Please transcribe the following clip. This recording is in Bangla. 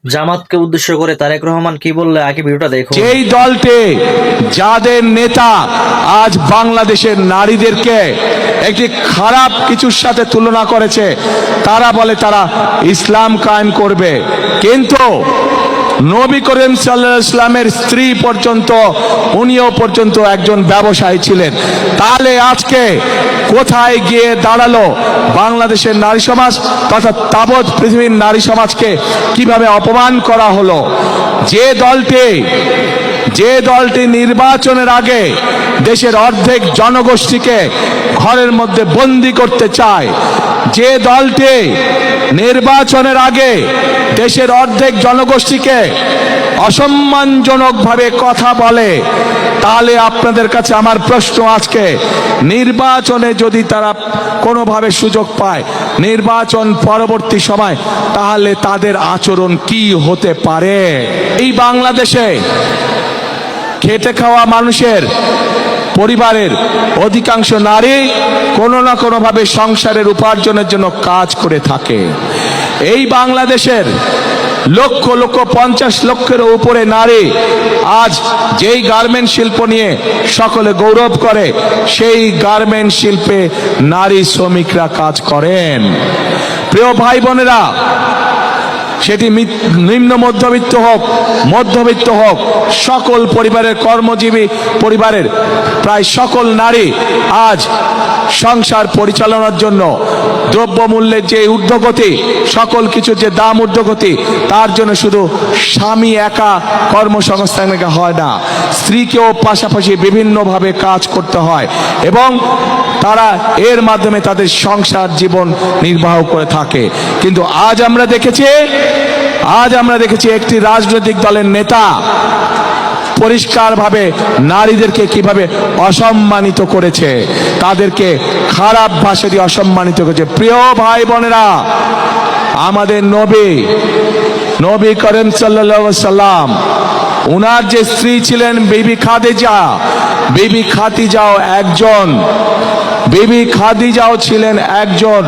জামাতকে উদ্দেশ্য করে তারেক রহমান কি বললে আগে ভিডিওটা দেখুন। যেই দলটি যাদের নেতা আজ বাংলাদেশের নারীদেরকে একটি খারাপ কিছুর সাথে তুলনা করেছে, তারা বলে তারা ইসলাম কায়েম করবে, কিন্তু নবী করিম সাল্লাল্লাহু আলাইহি ওয়াসাল্লামের স্ত্রী পর্যন্ত, উনিও পর্যন্ত একজন ব্যবসায়ী ছিলেন। তাহলে আজকে কোথায় গিয়ে দাঁড়ালো বাংলাদেশের নারী সমাজ তথা তাবৎ পৃথিবীর নারী সমাজকে কিভাবে অপমান করা হলো? যে দলটি নির্বাচনের আগে দেশের অর্ধেক জনগোষ্ঠীকে ঘরের মধ্যে বন্দি করতে চায়, যে দলটি নির্বাচনের আগে দেশের অর্ধেক জনগোষ্ঠীকে অসম্মানজনকভাবে কথা বলে, তাহলে আপনাদের কাছে আমার প্রশ্ন, আজকে নির্বাচনে যদি তারা কোনোভাবে সুযোগ পায় নির্বাচন পরবর্তী সময়, তাহলে তাদের আচরণ কি হতে পারে? এই বাংলাদেশে খেটে খাওয়া মানুষের পরিবারের অধিকাংশ নারী কোনো না কোনোভাবে সংসারের উপার্জনের জন্য কাজ করে থাকে। এই বাংলাদেশের লক্ষ লক্ষ 50 লক্ষের উপরে নারী আজ যেই গার্মেন্ট শিল্প নিয়ে সকলে গৌরব করে, সেই গার্মেন্ট শিল্পে নারী শ্রমিকরা কাজ করেন। প্রিয় ভাই বোনেরা, সেটি নিম্ন মধ্যবিত্ত হোক, মধ্যবিত্ত হোক, সকল পরিবারের, কর্মজীবী পরিবারের প্রায় সকল নারী আজ সংসার পরিচালনার জন্য দ্রব্যমূল্যের যে ঊর্ধ্বগতি, সকল কিছুর যে দাম ঊর্ধ্বগতি, তার জন্য শুধু স্বামী একা কর্মসংস্থান হয় না, স্ত্রীকেও পাশাপাশি বিভিন্নভাবে কাজ করতে হয় এবং তারা এর মাধ্যমে তাদের সংসার জীবন নির্বাহ করে থাকে। কিন্তু আজ আমরা দেখেছি একটি রাজনৈতিক দলের নেতা পরিষ্কারভাবে নারীদেরকে কিভাবে অসম্মানিত করেছে, তাদেরকে খারাপ ভাষা দিয়ে অসম্মানিত করেছে। প্রিয় ভাই বোনেরা, আমাদের নবী করিম সাল্লাল্লাহু আলাইহি সাল্লাম, উনার যে স্ত্রী ছিলেন বিবি খাদিজাও ছিলেন একজন